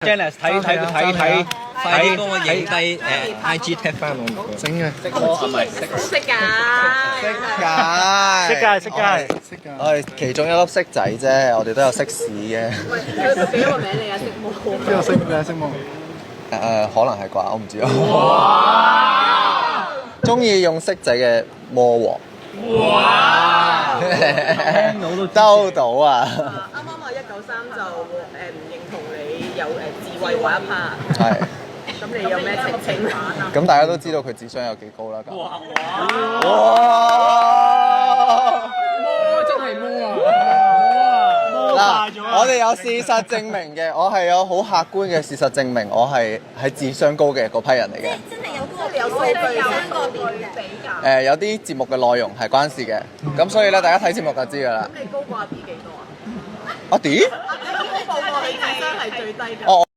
Janice 睇，快啲幫我影低IG tag 翻我。整嘅，我唔係識㗎，我係其中一粒色仔啫，我哋都有色屎嘅。喂，佢俾個名你啊，識冇？邊個色咩色夢？可能係啩，我唔知啊。中意用色仔嘅魔王。哇！兜到啊！啱啱啊193就唔認同你有智慧嗰一 part。係。咁你有咩澄清啊？咁大家都知道佢智商有幾高啦。哇！真係魔啊！嗱，我哋有事實證明嘅，我係有好客觀嘅事實證明，我係智商高嘅嗰批人嚟嘅。真係有數據有個比較。有啲節目嘅內容係關事嘅，咁所以咧，大家睇節目就知㗎啦。咁你高過阿 D 幾多啊？阿 D？你有冇報過你智商係最低嘅？哦。